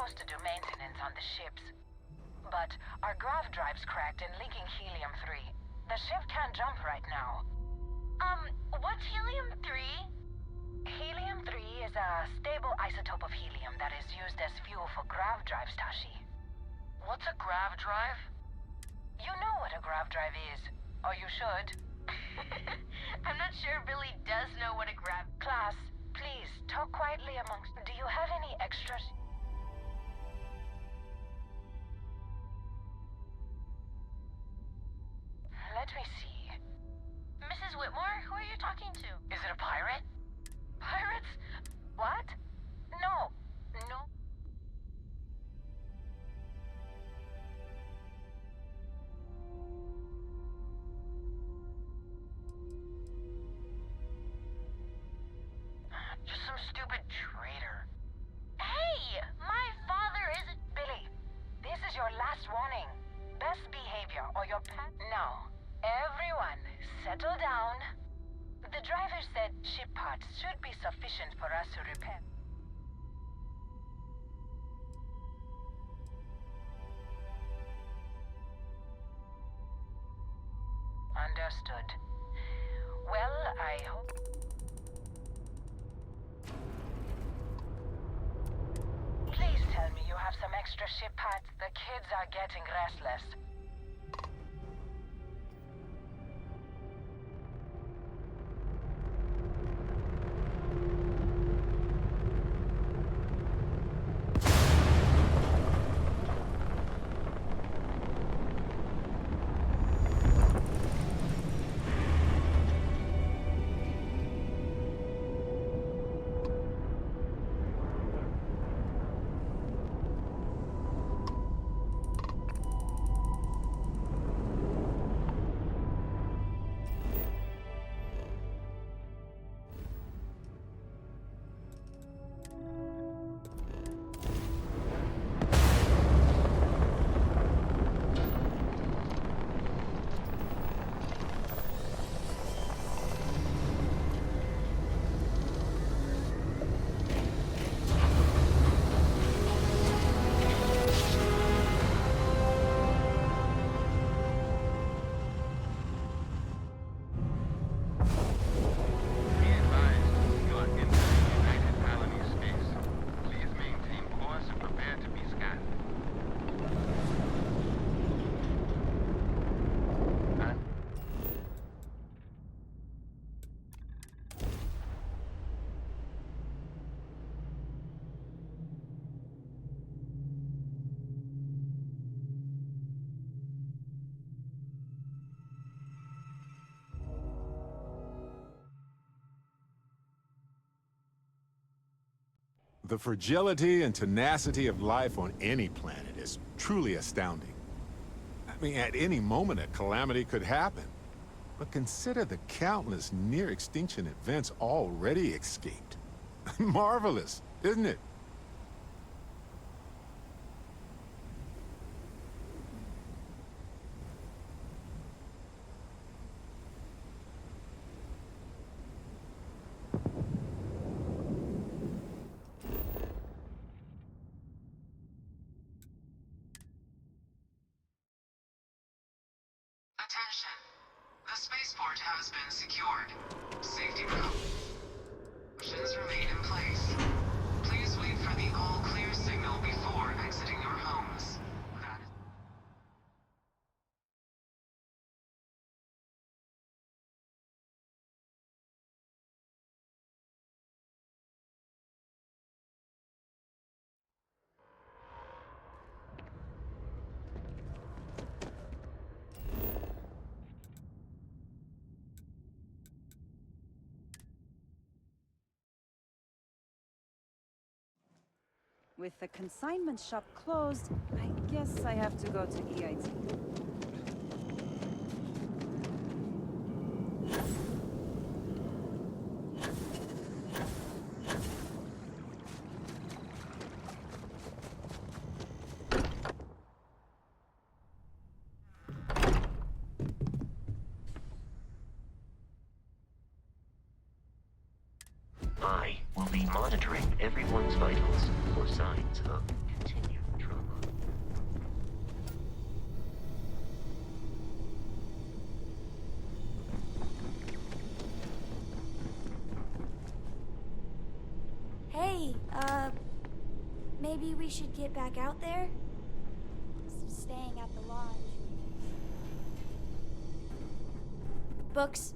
supposed to do maintenance on the ships. But our grav drive's cracked and leaking helium-3. The ship can't jump right now. What's helium-3? Helium-3 is a stable isotope of helium that is used as fuel for grav drives, Tashi. What's a grav drive? You know what a grav drive is, or you should. I'm not sure Billy does know what a grav... Class, please, talk quietly amongst... Do you have any extras? Let me see. Mrs. Whitmore, who are you talking to? Is it a pirate? Pirates? What? No. No. Just some stupid traitor. Hey! My father isn't... Billy, this is your last warning. Best behavior or your pet... Now, everyone, settle down. The driver said ship parts should be sufficient for us to repair. Understood. Well, I hope... Please tell me you have some extra ship parts. The kids are getting restless. The fragility and tenacity of life on any planet is truly astounding. I mean, at any moment a calamity could happen. But consider the countless near-extinction events already escaped. Marvelous, isn't it? Attention. The spaceport has been secured. Safety precautions remain in place. Please wait for the all-clear signal before exiting your homes. That is... With the consignment shop closed, I guess I have to go to EIT. I will be monitoring everyone's vitals for signs of continued trauma. Hey, maybe we should get back out there? Staying at the lodge. Books.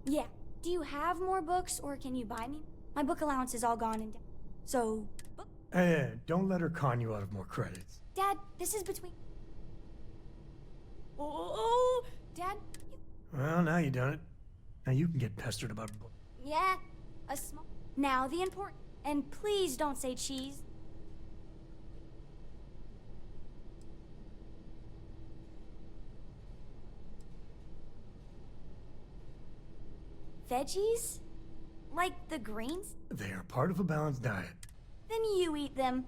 Yeah. Do you have more books, or can you buy me? My book allowance is all gone and so... Hey, don't let her con you out of more credits. Dad, this is between... Oh, Dad? Well, now you done it. Now you can get pestered about books. Yeah, a small... Now the important... And please don't say cheese. Veggies? Like the greens? They are part of a balanced diet. Then you eat them.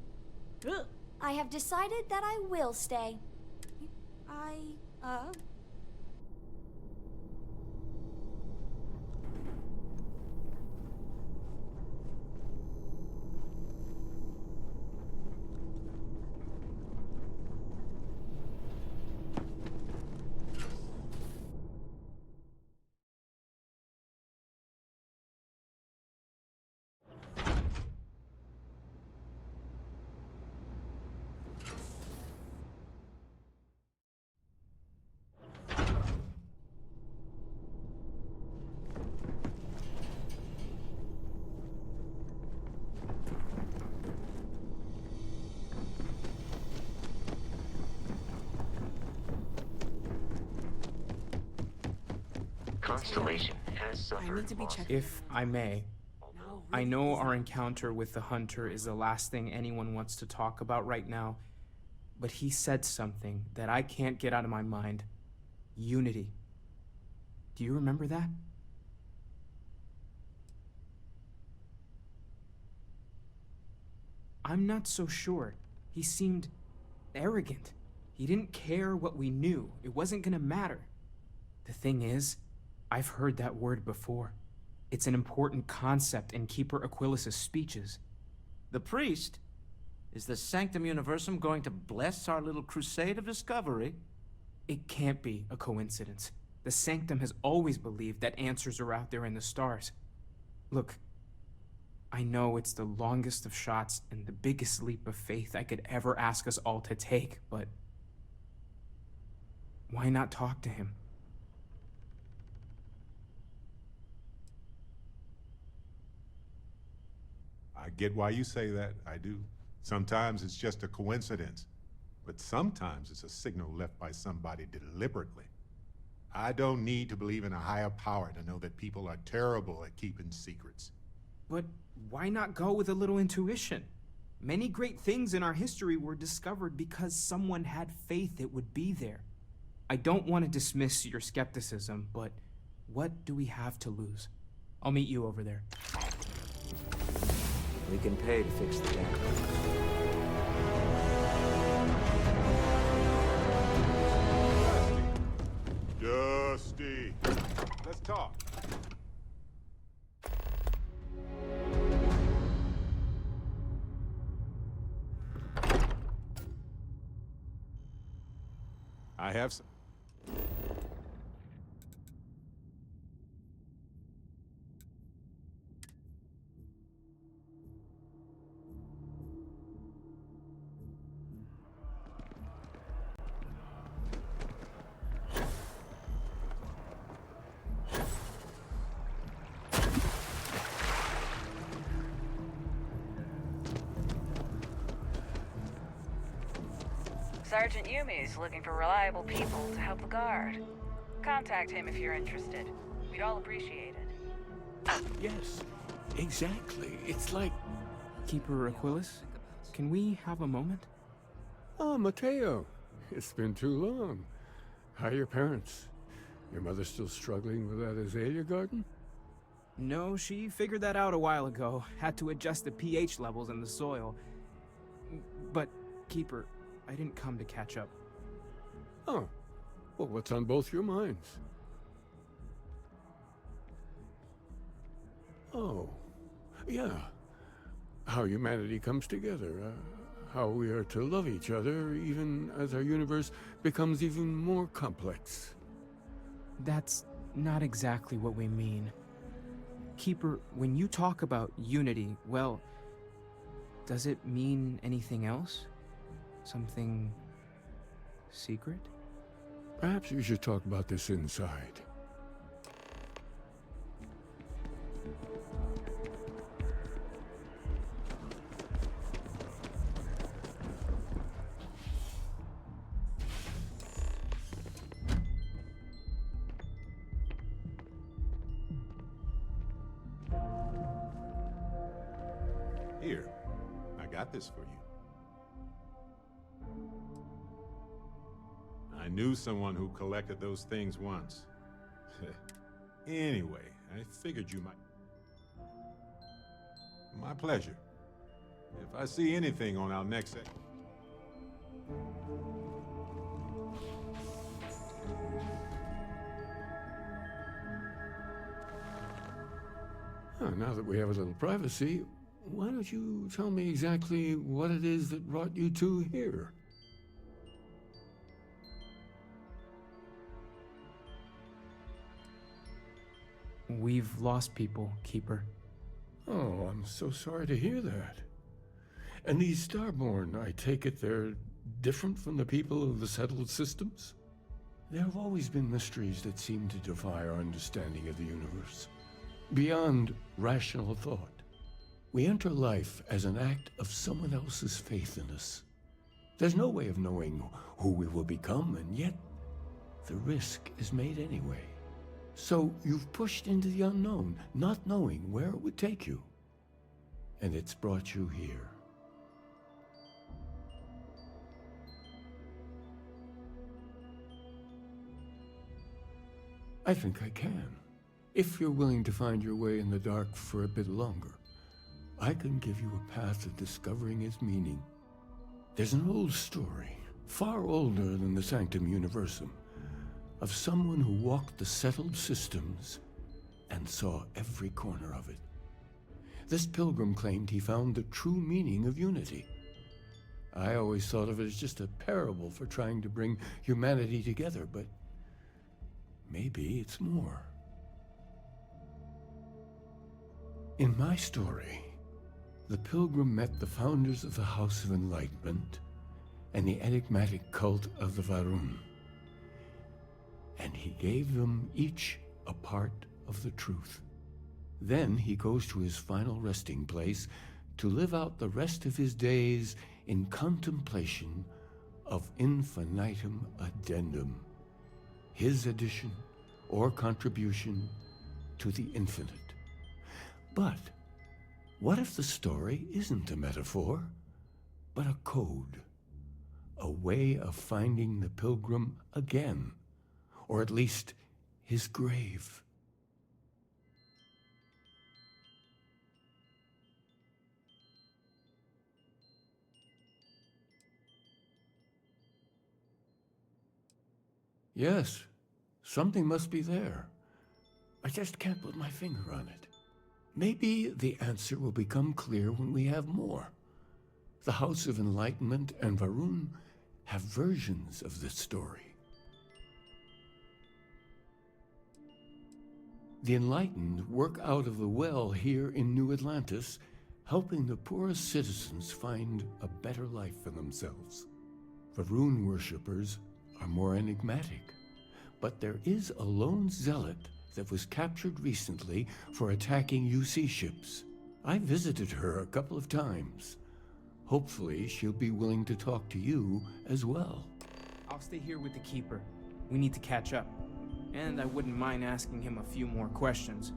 Ugh. I have decided that I will stay. Constellation has suffered loss. If I may, I know our encounter with the hunter is the last thing anyone wants to talk about right now, but he said something that I can't get out of my mind. Unity. Do you remember that? I'm not so sure. He seemed arrogant. He didn't care what we knew. It wasn't gonna matter. The thing is, I've heard that word before. It's an important concept in Keeper Aquilas's speeches. The priest? Is the Sanctum Universum going to bless our little crusade of discovery? It can't be a coincidence. The Sanctum has always believed that answers are out there in the stars. Look, I know it's the longest of shots and the biggest leap of faith I could ever ask us all to take, but why not talk to him? I get why you say that, I do. Sometimes it's just a coincidence, but sometimes it's a signal left by somebody deliberately. I don't need to believe in a higher power to know that people are terrible at keeping secrets. But why not go with a little intuition? Many great things in our history were discovered because someone had faith it would be there. I don't want to dismiss your skepticism, but what do we have to lose? I'll meet you over there. We can pay to fix the damage. Dusty, let's talk. I have some. Sergeant Yumi's looking for reliable people to help the guard. Contact him if you're interested. We'd all appreciate it. Yes, exactly. It's like... Keeper Aquilas, can we have a moment? Oh, Mateo. It's been too long. How are your parents? Your mother still struggling with that azalea garden? No, she figured that out a while ago. Had to adjust the pH levels in the soil. But, Keeper, I didn't come to catch up. Oh, Well, what's on both your minds? Oh, yeah. How humanity comes together. How we are to love each other even as our universe becomes even more complex. That's not exactly what we mean. Keeper, when you talk about unity, well, does it mean anything else? Something secret? Perhaps we should talk about this inside. Here, I got this for you. I knew someone who collected those things once. Anyway, I figured you might. My pleasure. If I see anything on our next set. Now that we have a little privacy, why don't you tell me exactly what it is that brought you two here? We've lost people, Keeper. Oh, I'm so sorry to hear that. And these Starborn, I take it they're different from the people of the settled systems? There have always been mysteries that seem to defy our understanding of the universe. Beyond rational thought. We enter life as an act of someone else's faith in us. There's no way of knowing who we will become, and yet the risk is made anyway. So you've pushed into the unknown, not knowing where it would take you. And it's brought you here. I think I can. If you're willing to find your way in the dark for a bit longer, I can give you a path to discovering its meaning. There's an old story, far older than the Sanctum Universum, of someone who walked the settled systems and saw every corner of it. This pilgrim claimed he found the true meaning of unity. I always thought of it as just a parable for trying to bring humanity together, but maybe it's more. In my story, the pilgrim met the founders of the House of Enlightenment and the enigmatic cult of the Varun. And he gave them each a part of the truth. Then he goes to his final resting place to live out the rest of his days in contemplation of infinitum addendum, his addition or contribution to the infinite. But what if the story isn't a metaphor, but a code? A way of finding the pilgrim again, or at least his grave. Yes, something must be there. I just can't put my finger on it. Maybe the answer will become clear when we have more. The House of Enlightenment and Varun have versions of this story. The Enlightened work out of the well here in New Atlantis, helping the poorest citizens find a better life for themselves. Varun worshippers are more enigmatic, but there is a lone zealot that was captured recently for attacking UC ships. I visited her a couple of times. Hopefully, she'll be willing to talk to you as well. I'll stay here with the Keeper. We need to catch up. And I wouldn't mind asking him a few more questions.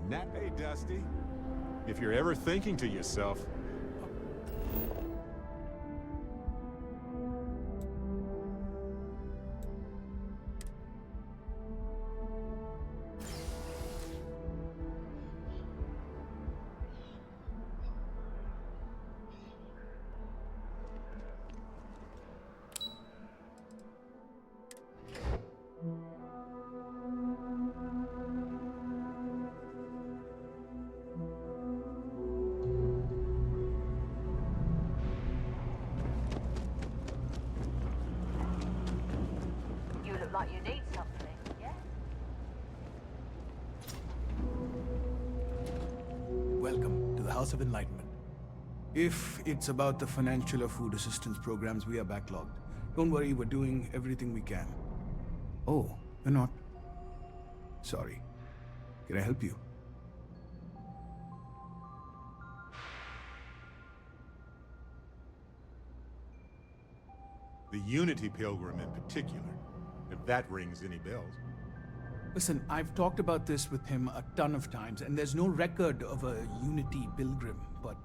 Hey, Dusty. If you're ever thinking to yourself, You look like you need something, yeah? Welcome to the House of Enlightenment. If it's about the financial or food assistance programs, we are backlogged. Don't worry, we're doing everything we can. Oh, we're not. Sorry. Can I help you? the Unity Pilgrim in particular, if that rings any bells. Listen, I've talked about this with him a ton of times, and there's no record of a Unity Pilgrim. But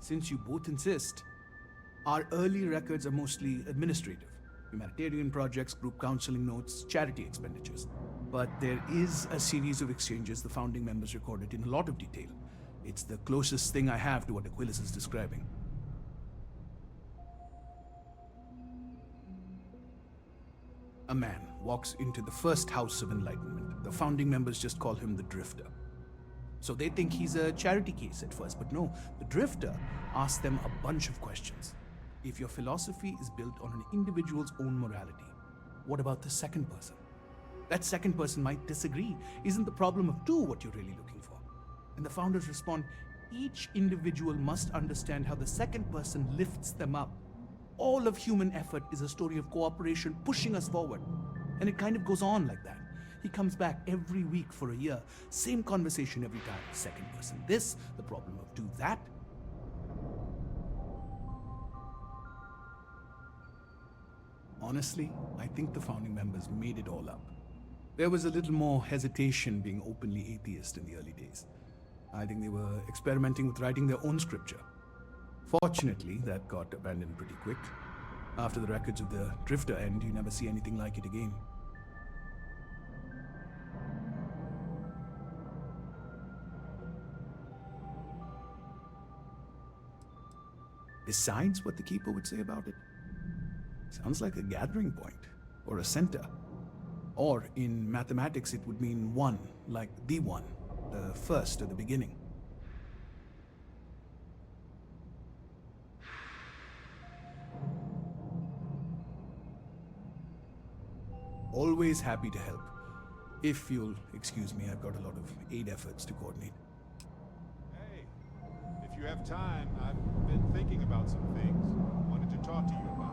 since you both insist, our early records are mostly administrative. Humanitarian projects, group counseling notes, charity expenditures. But there is a series of exchanges the founding members recorded in a lot of detail. It's the closest thing I have to what Aquilus is describing. A man walks into the first House of Enlightenment. The founding members just call him the Drifter. So they think he's a charity case at first, but no, the Drifter asks them a bunch of questions. If your philosophy is built on an individual's own morality, what about the second person? That second person might disagree. Isn't the problem of two what you're really looking for? And the founders respond, each individual must understand how the second person lifts them up. All of human effort is a story of cooperation pushing us forward. And it kind of goes on like that. He comes back every week for a year. Same conversation every time. Second person this, the problem of two that. Honestly, I think the founding members made it all up. There was a little more hesitation being openly atheist in the early days. I think they were experimenting with writing their own scripture. Fortunately, that got abandoned pretty quick. After the records of the Drifter end, you never see anything like it again. Besides what the Keeper would say about it, sounds like a gathering point, or a center. Or in mathematics, it would mean one, like the one, the first or the beginning. Always happy to help. If you'll excuse me, I've got a lot of aid efforts to coordinate. Hey, if you have time, I've been thinking about some things. Wanted to talk to you about.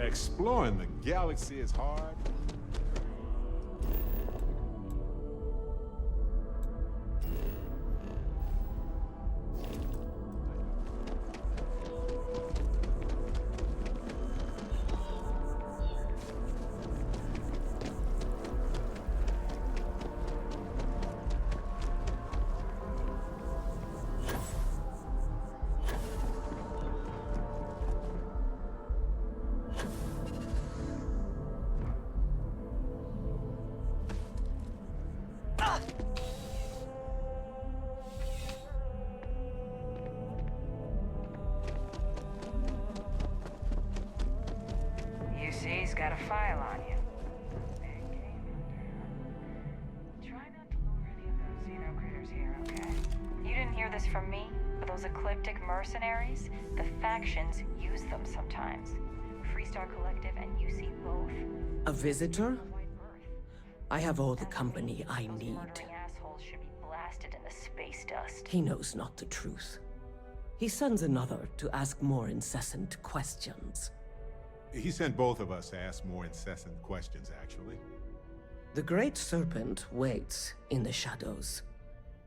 Exploring the galaxy is hard. You see, he's got a file on you. Try not to lure any of those xeno critters here, okay? Those ecliptic mercenaries, the factions use them sometimes. Freestar Collective and UC both. A visitor? I have all the company I need. Assholes should be blasted in the space dust. He knows not the truth. He sends another to ask more incessant questions. He sent both of us to ask more incessant questions, actually. The Great Serpent waits in the shadows.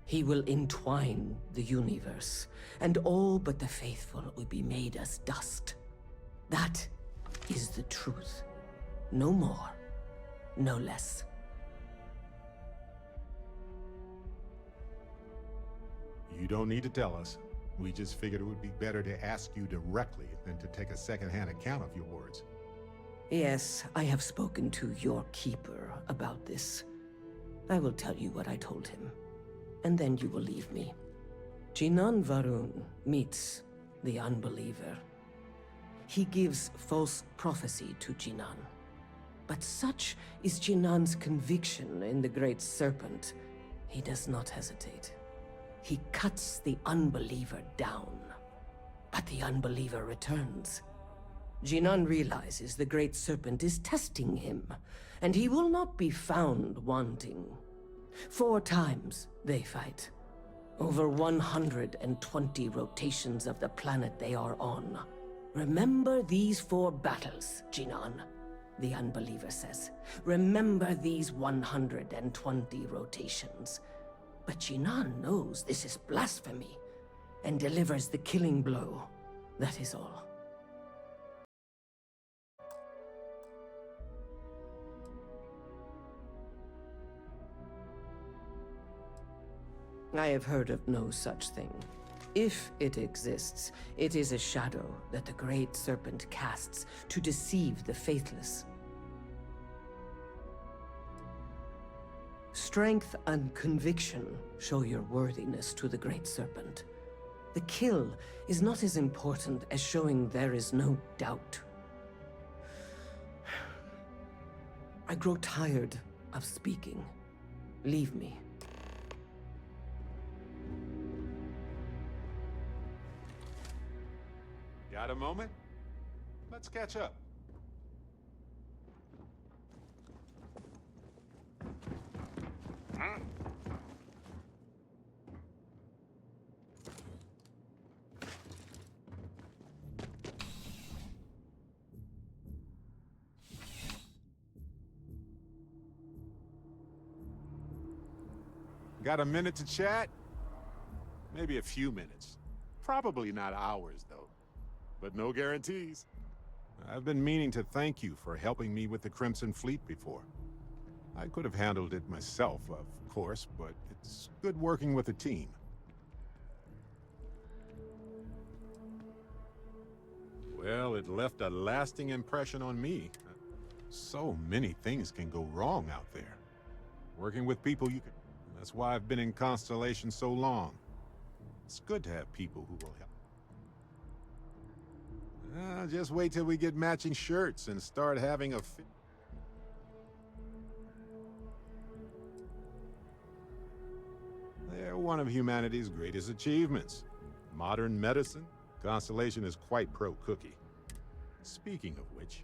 He will entwine the universe, and all but the faithful will be made as dust. That is the truth. No more, no less. You don't need to tell us. We just figured it would be better to ask you directly than to take a second-hand account of your words. Yes, I have spoken to your keeper about this. I will tell you what I told him, and then you will leave me. Jinan Varun meets the unbeliever. He gives false prophecy to Jinan. But such is Jinan's conviction in the Great Serpent, he does not hesitate. He cuts the unbeliever down, but the unbeliever returns. Jinan realizes the Great Serpent is testing him, and he will not be found wanting. 4 times they fight. Over 120 rotations of the planet they are on. Remember these 4 battles, Jinan, the unbeliever says. Remember these 120 rotations. But Jinan knows this is blasphemy, and delivers the killing blow. That is all. I have heard of no such thing. If it exists, it is a shadow that the Great Serpent casts to deceive the faithless. Strength and conviction show your worthiness to the Great Serpent. The kill is not as important as showing there is no doubt. I grow tired of speaking. Leave me. Got a moment? Let's catch up. Got a minute to chat? Maybe a few minutes. Probably not hours, though. But no guarantees. I've been meaning to thank you for helping me with the Crimson Fleet before. I could have handled it myself, of course, but it's good working with a team. Well, it left a lasting impression on me. So many things can go wrong out there. Working with people you can... That's why I've been in Constellation so long. It's good to have people who will help. Just wait till we get matching shirts and start having a fit. They're one of humanity's greatest achievements. Modern medicine, Constellation is quite pro-cookie. Speaking of which,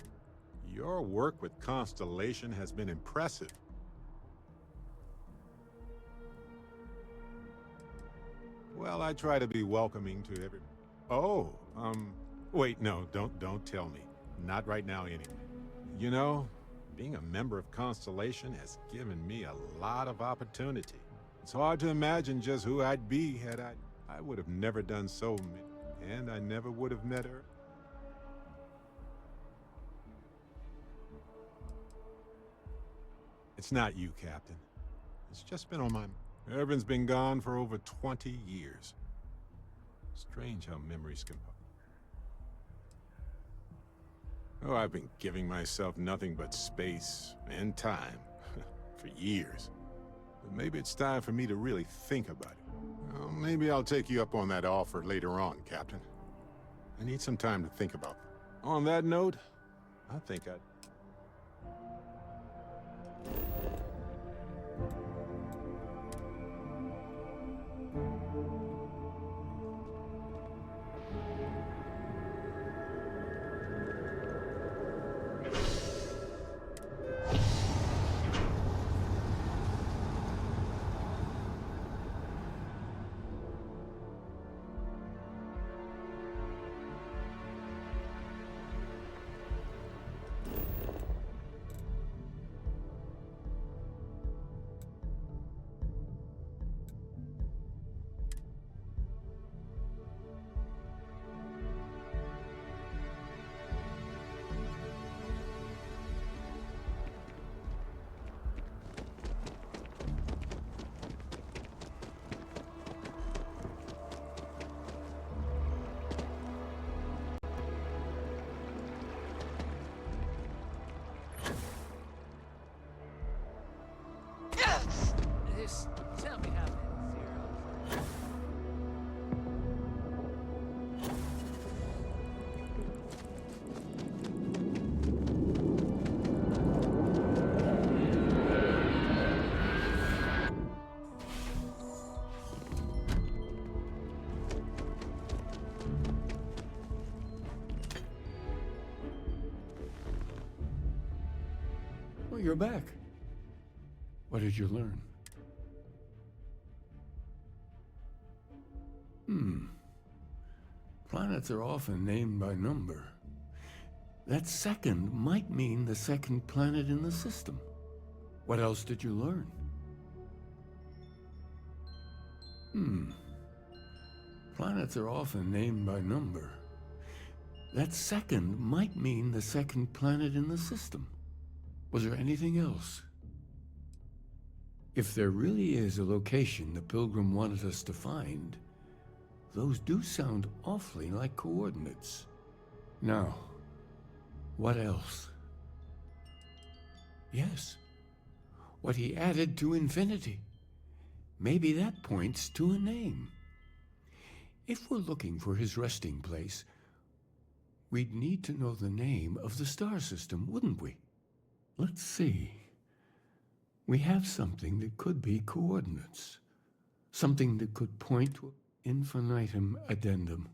your work with Constellation has been impressive. Well, I try to be welcoming to every... Oh, wait, no, don't tell me. Not right now, anyway. You know, being a member of Constellation has given me a lot of opportunity. It's hard to imagine just who I'd be had I would have never done so many, and I never would have met her. It's not you, Captain. It's just been on my... Urban's been gone for over 20 years. Strange how memories can... Oh, I've been giving myself nothing but space and time for years. But maybe it's time for me to really think about it. Well, maybe I'll take you up on that offer later on, Captain. I need some time to think about it. On that note, I think I'd... you're back. What did you learn? Planets are often named by number. That second might mean the second planet in the system. What else did you learn? Planets are often named by number. That second might mean the second planet in the system. Was there anything else? If there really is a location the Pilgrim wanted us to find, those do sound awfully like coordinates. Now, what else? Yes, what he added to infinity. Maybe that points to a name. If we're looking for his resting place, we'd need to know the name of the star system, wouldn't we? Let's see. We have something that could be coordinates. Something that could point to infinitum addendum.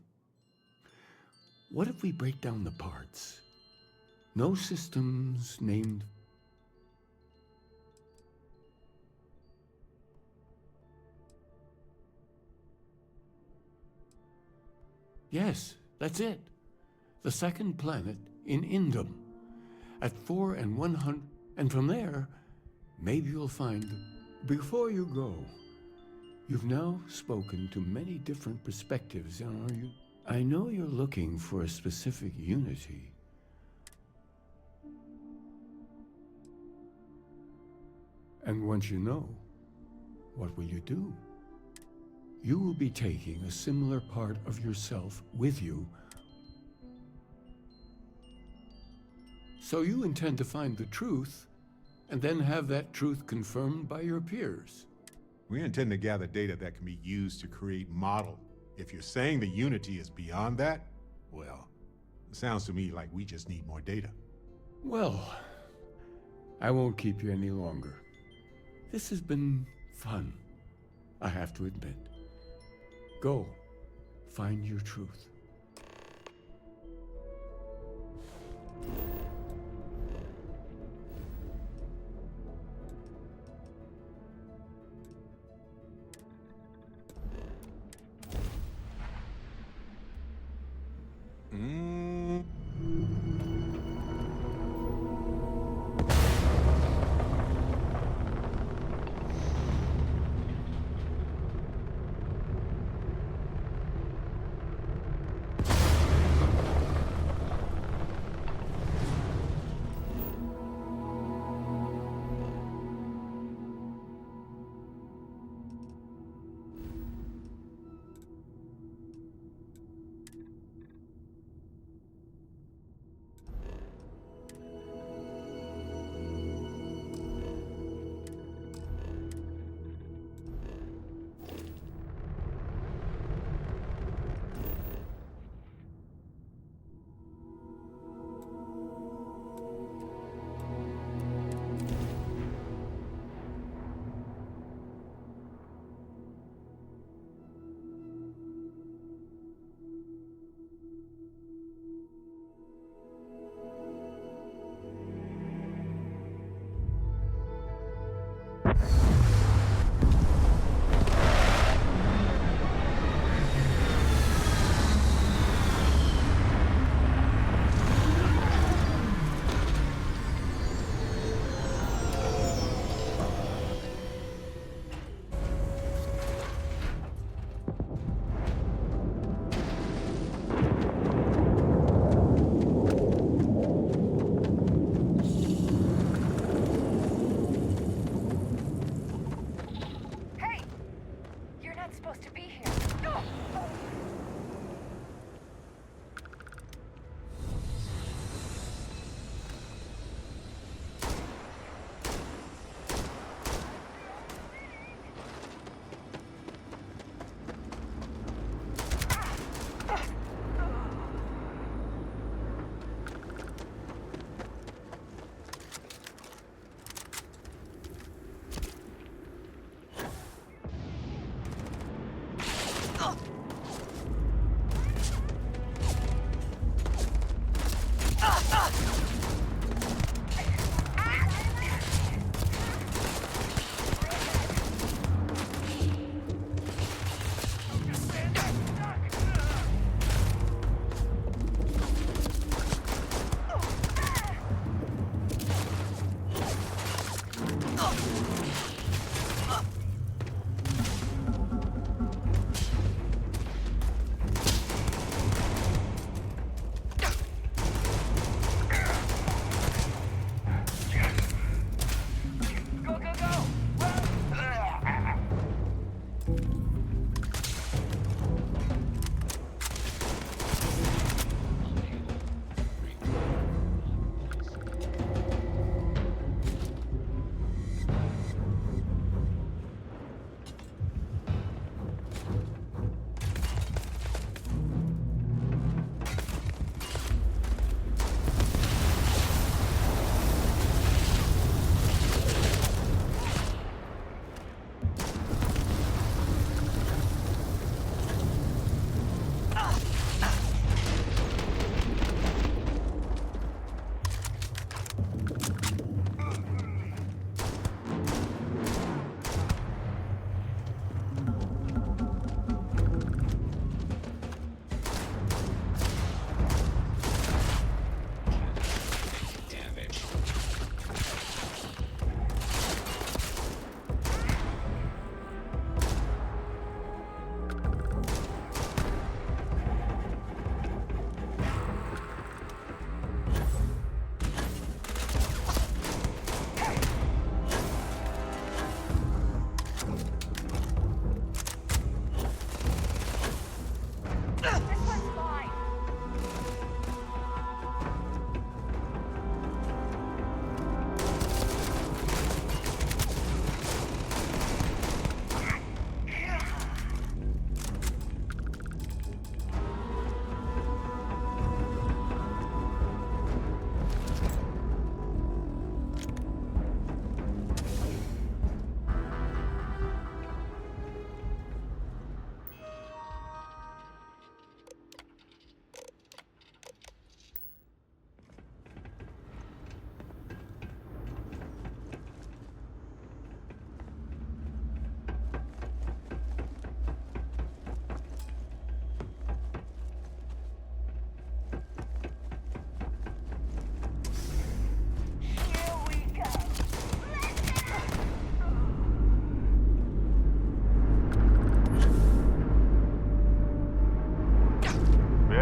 What if we break down the parts? No systems named... Yes, that's it. The second planet in Indum. At 4 and 100... And from there, maybe you'll find... Before you go, you've now spoken to many different perspectives, are you? I know you're looking for a specific unity. And once you know, what will you do? You will be taking a similar part of yourself with you. So you intend to find the truth, and then have that truth confirmed by your peers. We intend to gather data that can be used to create model. If you're saying the unity is beyond that, well, it sounds to me like we just need more data. Well, I won't keep you any longer. This has been fun, I have to admit. Go, find your truth.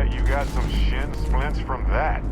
bet you got some shin splints from that.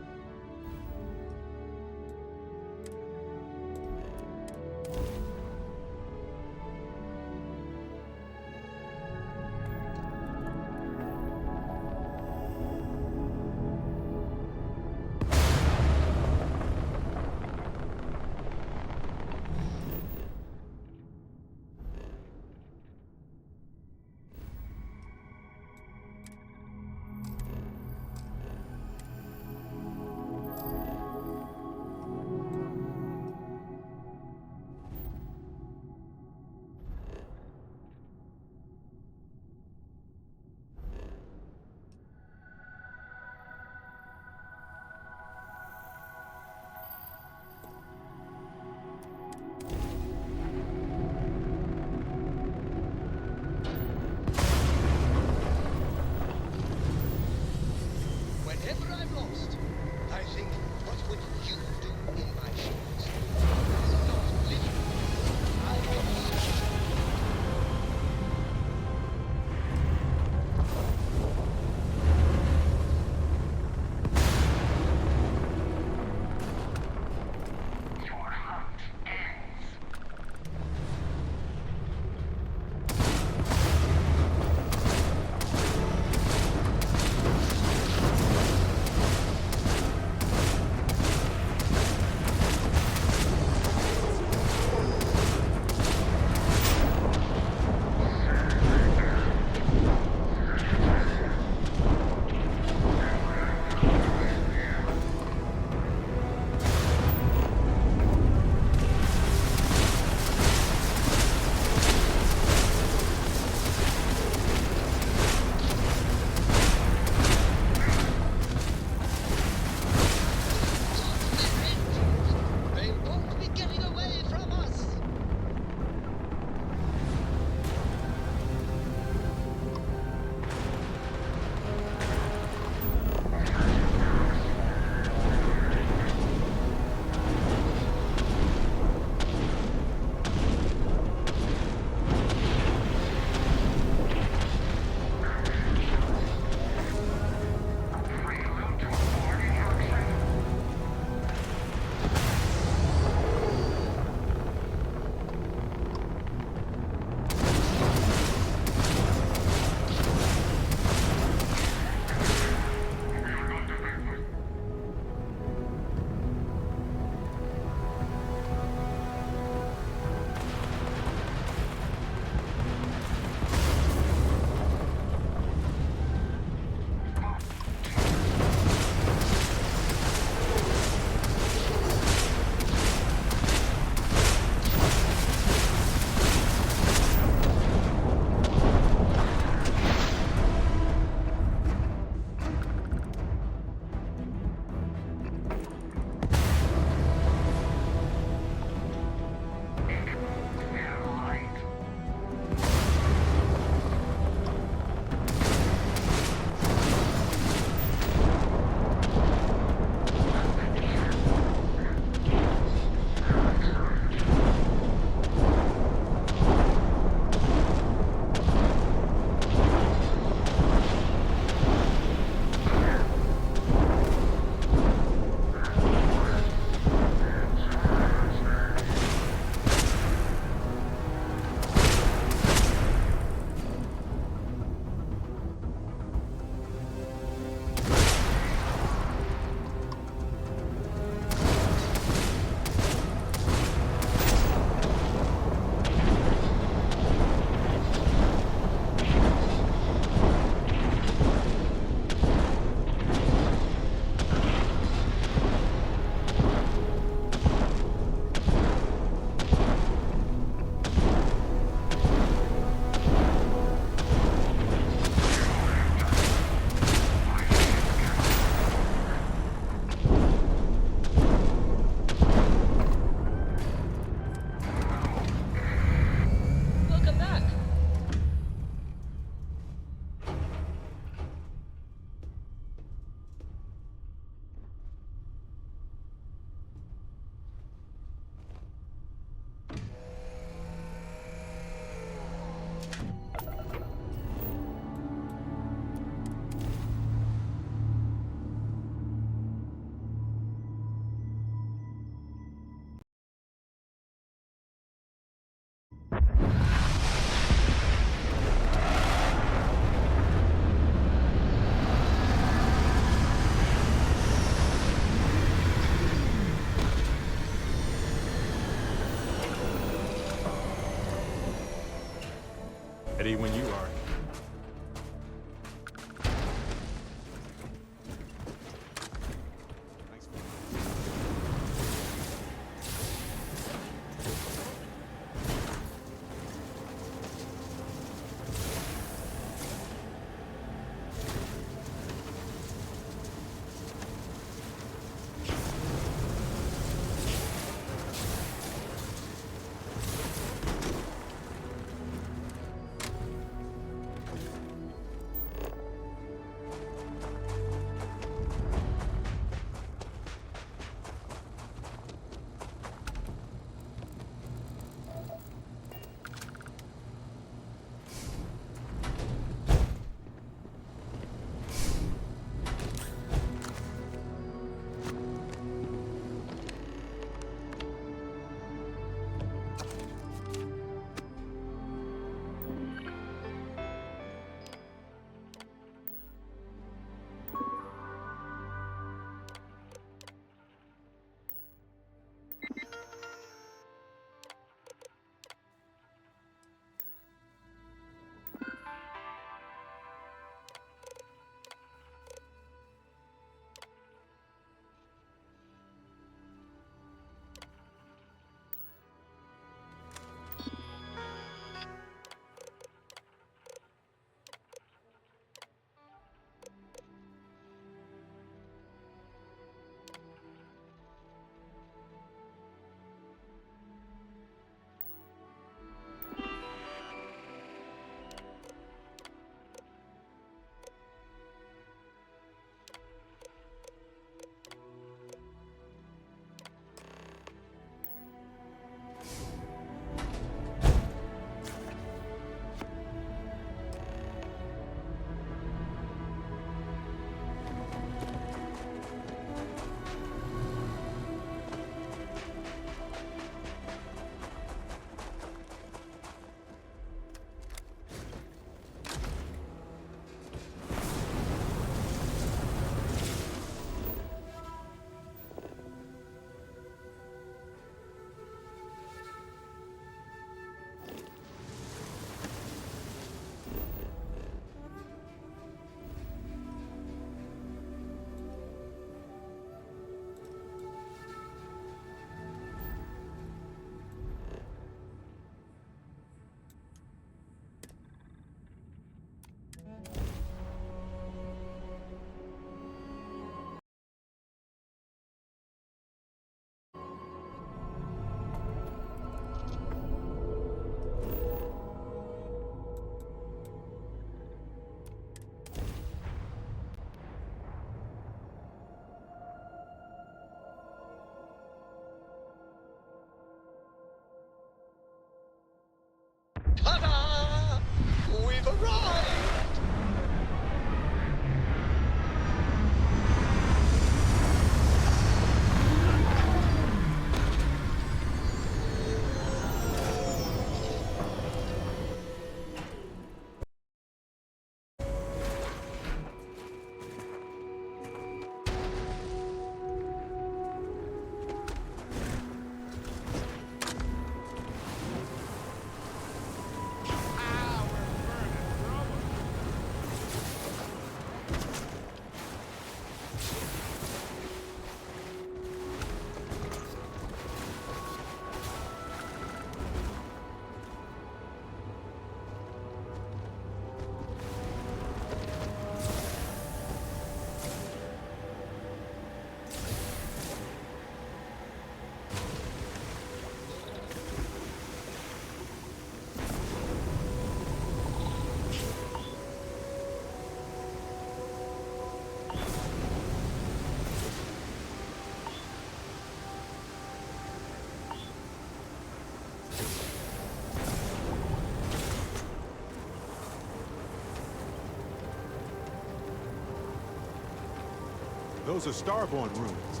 Those are Starborn ruins.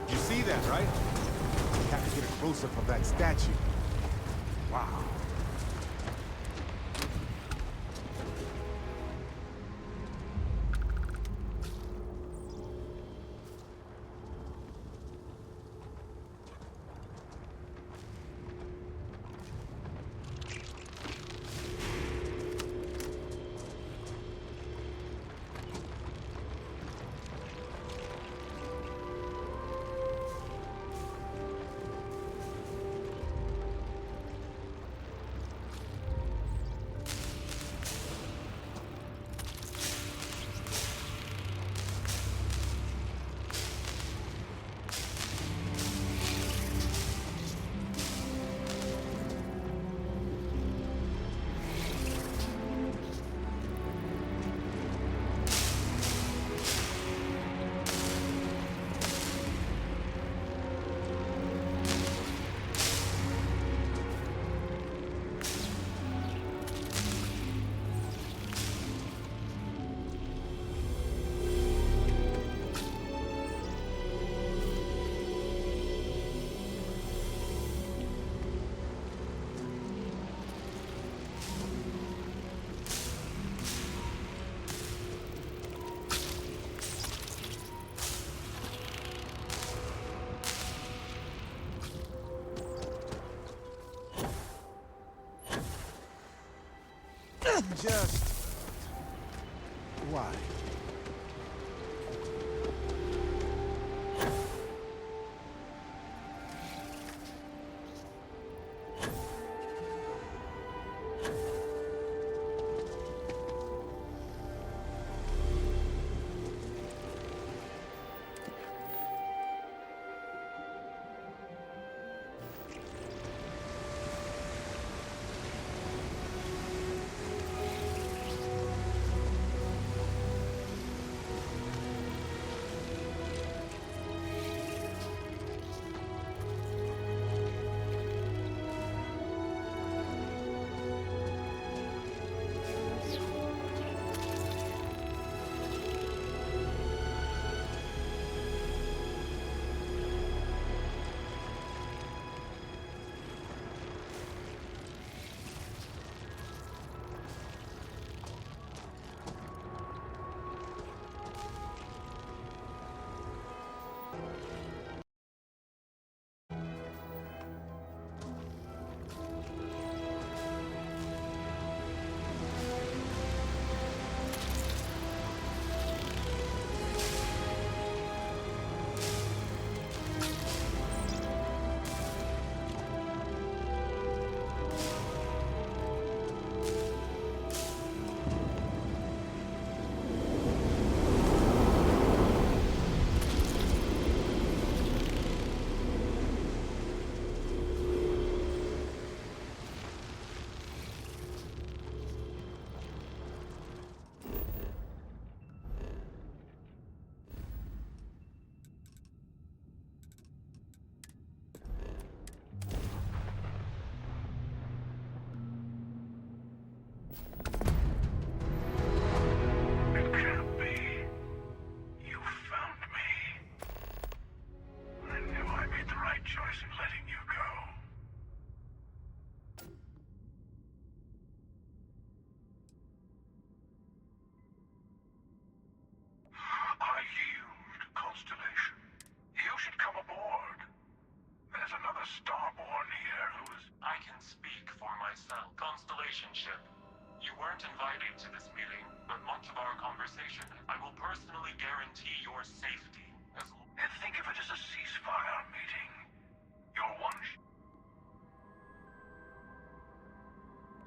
You see that, right? We have to get a close-up of that statue. Wow. Just... why? Ship. You weren't invited to this meeting, but much of our conversation, I will personally guarantee your safety. And think of it as a ceasefire meeting. Your one...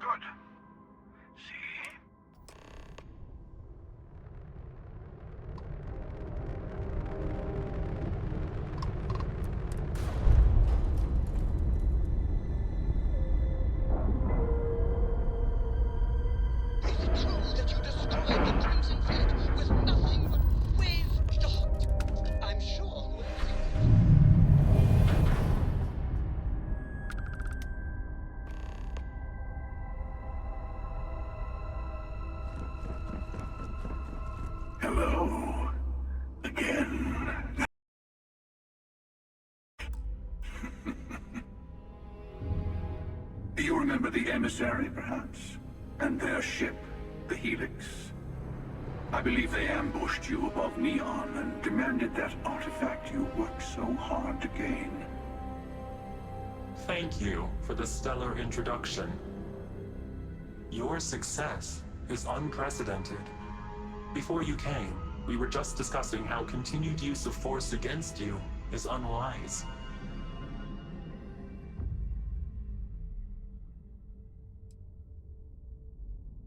Good. See? again. You remember the emissary, perhaps? And their ship, the Helix? I believe they ambushed you above Neon and demanded that artifact you worked so hard to gain. Thank you for the stellar introduction. Your success is unprecedented. Before you came, we were just discussing how continued use of force against you is unwise.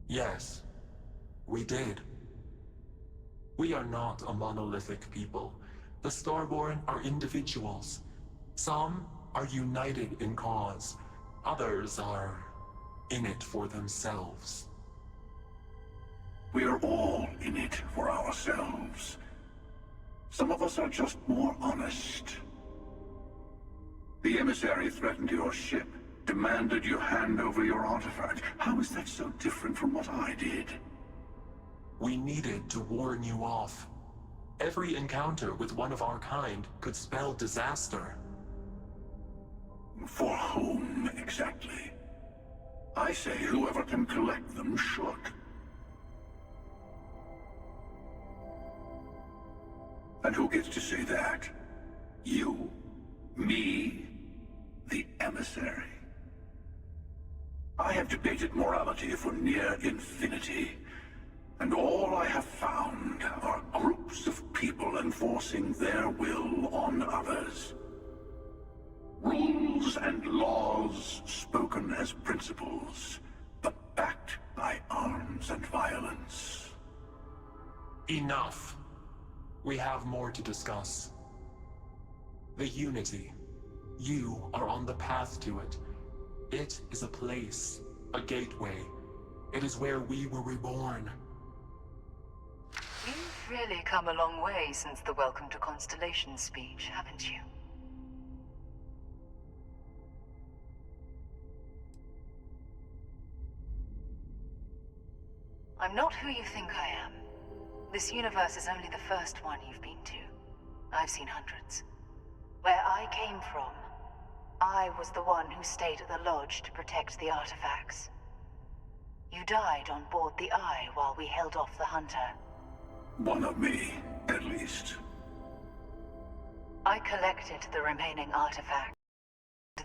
Yes, we did. We are not a monolithic people. The Starborn are individuals. Some are united in cause. Others are in it for themselves. We are all in it for ourselves. Some of us are just more honest. The emissary threatened your ship, demanded you hand over your artifact. How is that so different from what I did? We needed to warn you off. Every encounter with one of our kind could spell disaster. For whom, exactly? I say whoever can collect them should. And who gets to say that? You? Me? The emissary? I have debated morality for near infinity, and all I have found are groups of people enforcing their will on others. Rules and laws spoken as principles, but backed by arms and violence. Enough. We have more to discuss. The Unity. You are on the path to it. It is a place, a gateway. It is where we were reborn. You've really come a long way since the Welcome to Constellation speech, haven't you? I'm not who you think I am. This universe is only the first one you've been to. I've seen hundreds. Where I came from, I was the one who stayed at the lodge to protect the artifacts. You died on board the Eye while we held off the Hunter. One of me, at least. I collected the remaining artifacts.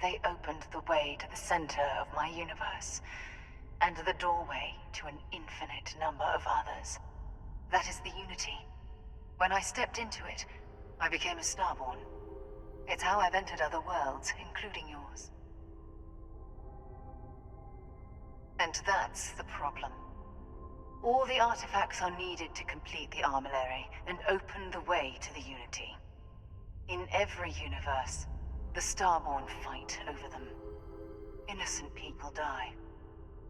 They opened the way to the center of my universe, and the doorway to an infinite number of others. That is the Unity. When I stepped into it, I became a Starborn. It's how I've entered other worlds, including yours. And that's the problem. All the artifacts are needed to complete the armillary and open the way to the Unity. In every universe, the Starborn fight over them. Innocent people die.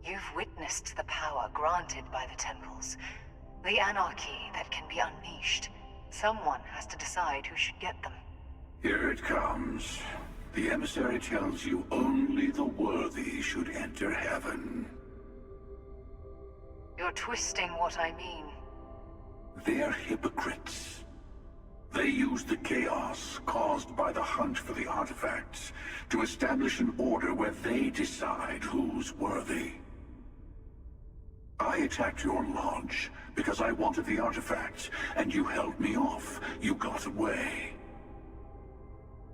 You've witnessed the power granted by the temples, the anarchy that can be unleashed. Someone has to decide who should get them. Here it comes. The emissary tells you only the worthy should enter heaven. You're twisting what I mean. They're hypocrites. They use the chaos caused by the hunt for the artifacts to establish an order where they decide who's worthy. I attacked your lodge because I wanted the artifacts, and you held me off. You got away.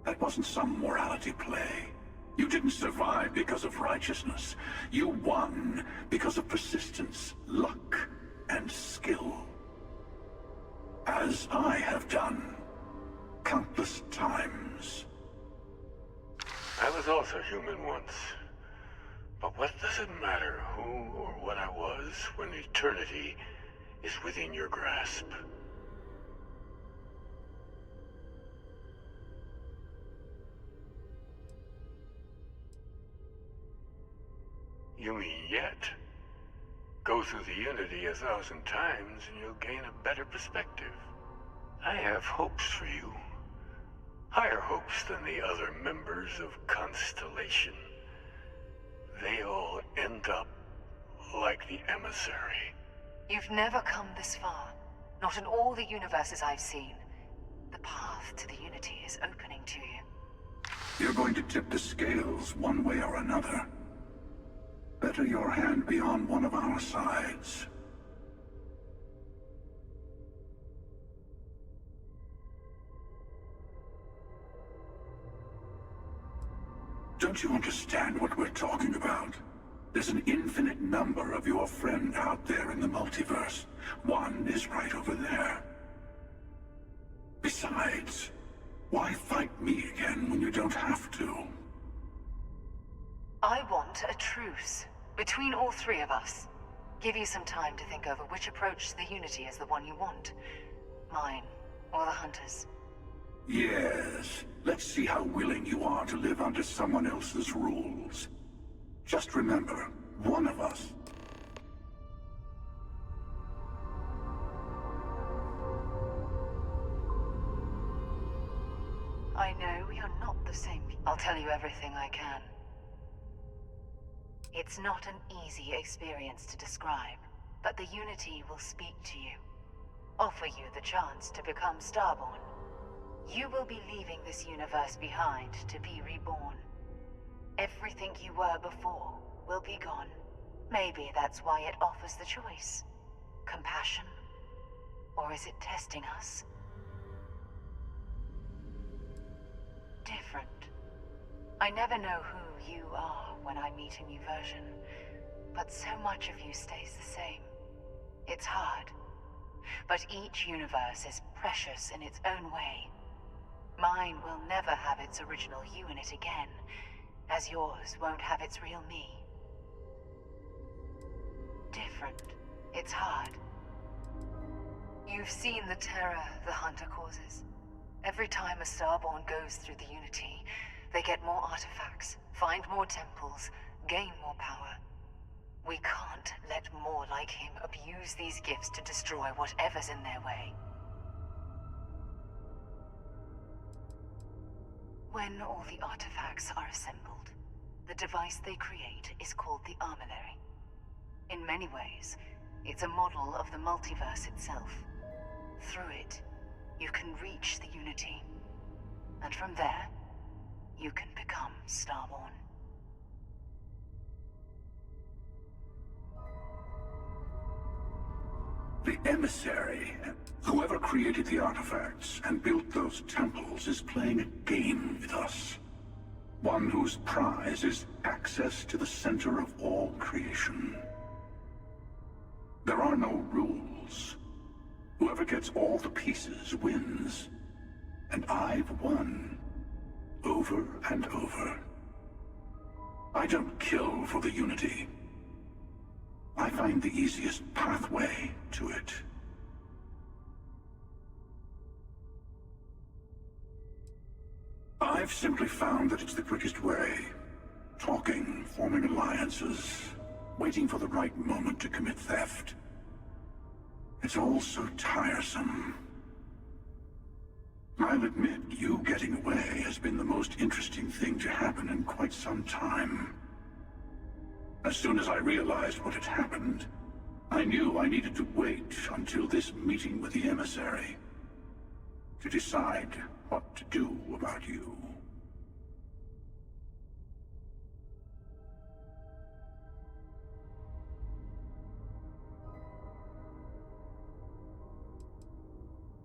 That wasn't some morality play. You didn't survive because of righteousness. You won because of persistence, luck, and skill. As I have done, countless times. I was also human once. But what does it matter who or what I was when eternity is within your grasp? You mean yet? Go through the Unity 1,000 times and you'll gain a better perspective. I have hopes for you. Higher hopes than the other members of Constellation. They all end up like the emissary. You've never come this far. Not in all the universes I've seen. path to the Unity is opening to you. You're going to tip the scales one way or another. Better your hand be on one of our sides. Don't you understand what we're talking about? There's an infinite number of your friend out there in the multiverse. One is right over there. Besides, why fight me again when you don't have to? I want a truce between all three of us. Give you some time to think over which approach to the Unity is the one you want. Mine, or the Hunter's. Yes. Let's see how willing you are to live under someone else's rules. Just remember, one of us. I know you're not the same. I'll tell you everything I can. It's not an easy experience to describe, but the Unity will speak to you. Offer you the chance to become Starborn. You will be leaving this universe behind to be reborn. Everything you were before will be gone. Maybe that's why it offers the choice. Compassion? Or is it testing us? Different. I never know who you are when I meet a new version, but so much of you stays the same. It's hard. But each universe is precious in its own way. Mine will never have its original you in it again, as yours won't have its real me. Different. It's hard. You've seen the terror the Hunter causes. Every time a Starborn goes through the Unity, they get more artifacts, find more temples, gain more power. We can't let more like him abuse these gifts to destroy whatever's in their way. When all the artifacts are assembled, the device they create is called the Armillary. In many ways, it's a model of the multiverse itself. Through it, you can reach the Unity. And from there, you can become Starborn. The Emissary, whoever created the artifacts and built those temples, is playing a game with us. One whose prize is access to the center of all creation. There are no rules. Whoever gets all the pieces wins. And I've won. Over and over. I don't kill for the Unity. I find the easiest pathway to it. I've simply found that it's the quickest way. Talking, forming alliances, waiting for the right moment to commit theft. It's all so tiresome. I'll admit, you getting away has been the most interesting thing to happen in quite some time. As soon as I realized what had happened, I knew I needed to wait until this meeting with the Emissary to decide what to do about you.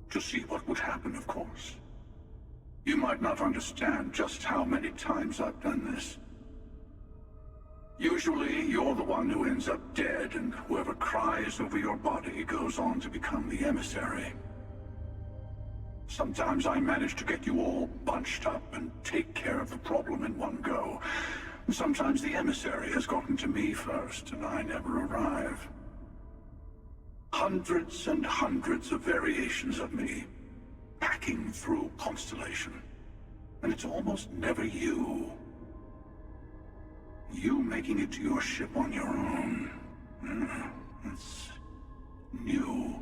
To see what would happen, of course. You might not understand just how many times I've done this. Usually, you're the one who ends up dead, and whoever cries over your body goes on to become the Emissary. Sometimes I manage to get you all bunched up and take care of the problem in one go. Sometimes the Emissary has gotten to me first, and I never arrive. Hundreds and hundreds of variations of me, packing through Constellation. And it's almost never you. You making it to your ship on your own. It's new.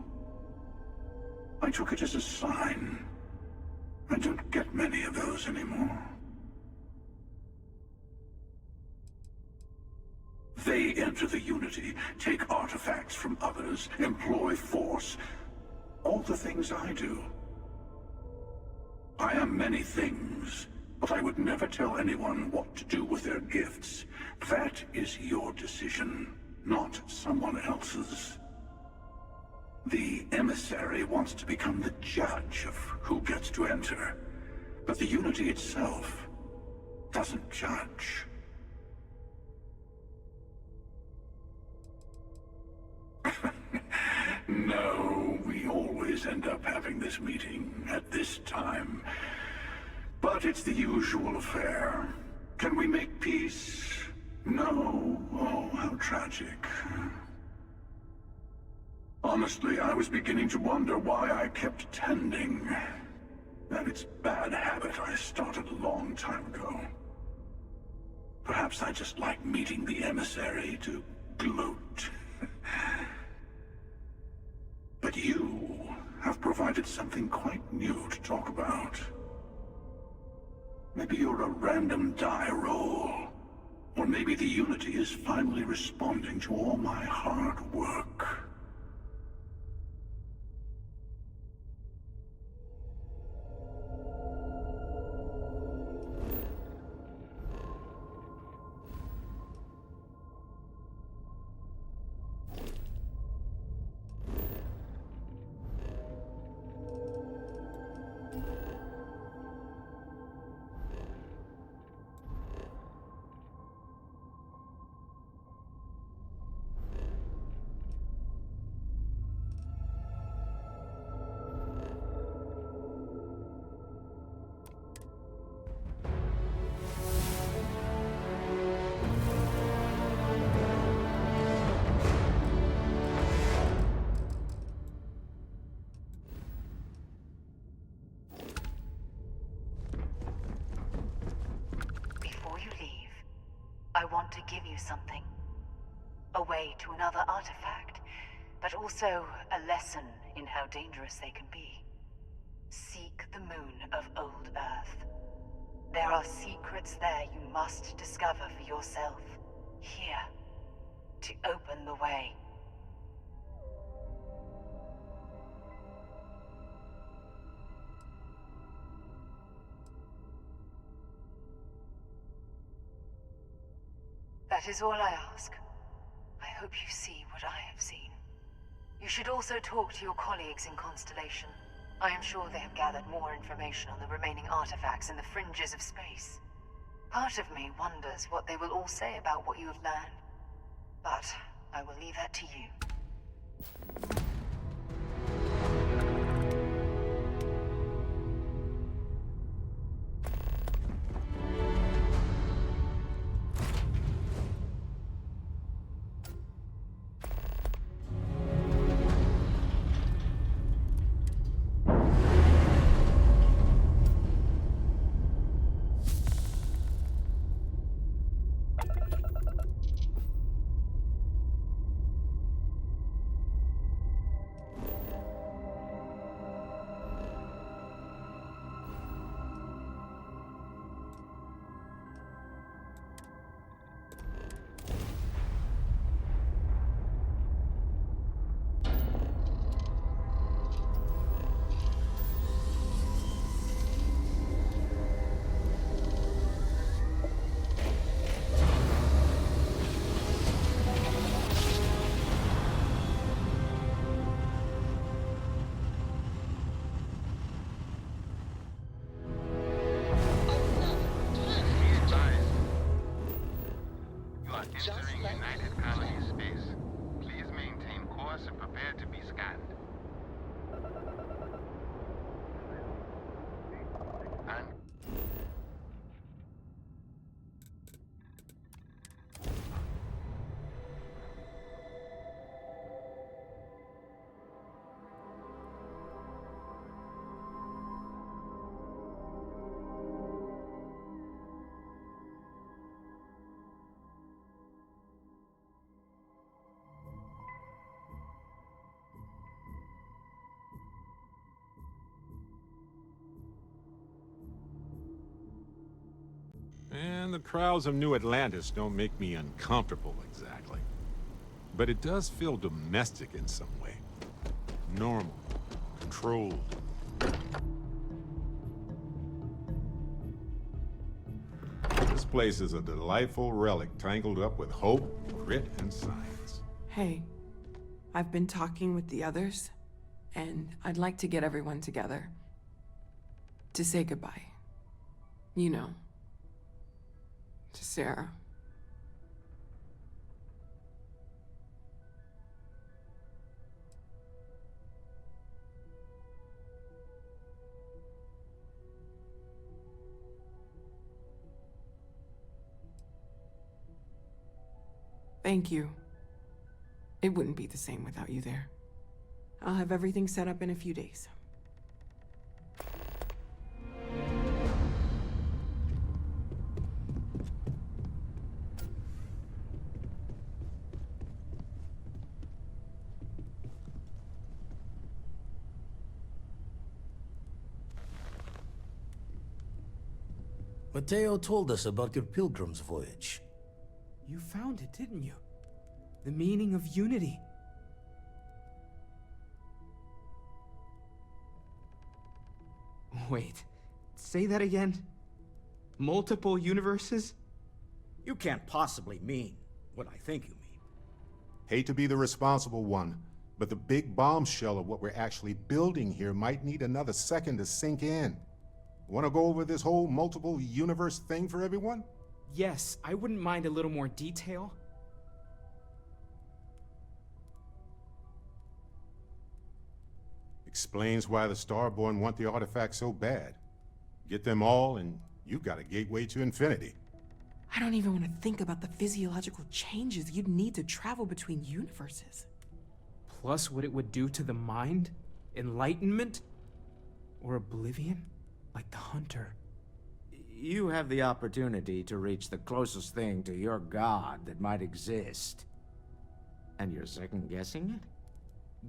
I took it as a sign. I don't get many of those anymore. They enter the Unity, take artifacts from others, employ force. All the things I do. I am many things, but I would never tell anyone what to do with their gifts. That is your decision, not someone else's. The emissary wants to become the judge of who gets to enter, but the Unity itself doesn't judge. No, we always end up having this meeting at this time. But it's the usual affair. Can we make peace? No. Oh, how tragic. Honestly, I was beginning to wonder why I kept tending. That it's bad habit I started a long time ago. Perhaps I just like meeting the emissary to gloat. But you have provided something quite new to talk about. Maybe you're a random die roll. Or maybe the Unity is finally responding to all my hard work. I want to give you something. A way to another artifact, but also a lesson in how dangerous they can be. Seek the moon of old Earth. There are secrets there you must discover for yourself. Here, to open the way. That is all I ask. I hope you see what I have seen. You should also talk to your colleagues in Constellation. I am sure they have gathered more information on the remaining artifacts in the fringes of space. Part of me wonders what they will all say about what you have learned. But I will leave that to you. Entering United Colony space. Please maintain course and prepare to be scanned. And the crowds of New Atlantis don't make me uncomfortable exactly. But it does feel domestic in some way. Normal. Controlled. place is a delightful relic tangled up with hope, grit, and science. Hey, I've been talking with the others, and I'd like to get everyone together. To say goodbye. You know. To Sarah. Thank you. It wouldn't be the same without you there. I'll have everything set up in a few days. Mateo told us about your pilgrim's voyage. You found it, didn't you? The meaning of unity. Wait, say that again? Multiple universes? You can't possibly mean what I think you mean. Hate to be the responsible one, but the big bombshell of what we're actually building here might need another second to sink in. Want to go over this whole multiple universe thing for everyone? Yes, I wouldn't mind a little more detail. Explains why the Starborn want the artifact so bad. Get them all, and you've got a gateway to infinity. I don't even want to think about the physiological changes you'd need to travel between universes. Plus what it would do to the mind? Enlightenment? Or oblivion? Like the Hunter. You have the opportunity to reach the closest thing to your god that might exist. And you're second-guessing it?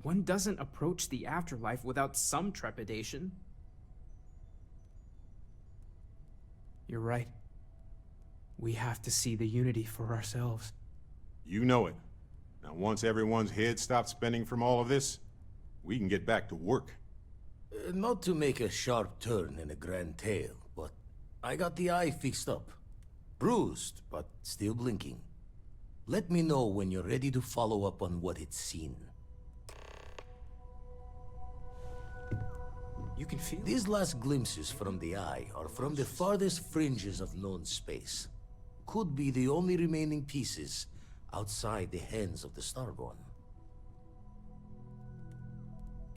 One doesn't approach the afterlife without some trepidation. You're right. We have to see the unity for ourselves. You know it. Now, once everyone's head stops spinning from all of this, we can get back to work. Not to make a sharp turn in a grand tale, but I got the eye fixed up. Bruised, but still blinking. Let me know when you're ready to follow up on what it's seen. You can feel These last glimpses from the eye are from the farthest fringes of known space. Could be the only remaining pieces outside the hands of the Starborn.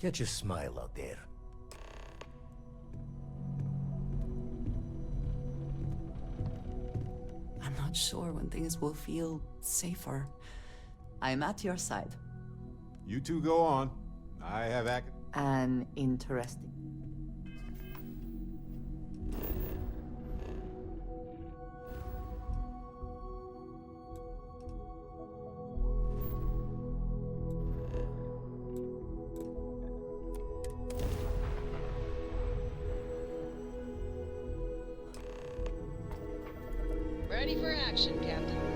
Catch a smile out there. I'm not sure when things will feel safer. I'm at your side. You two go on. I have An interesting. Ready for action, Captain.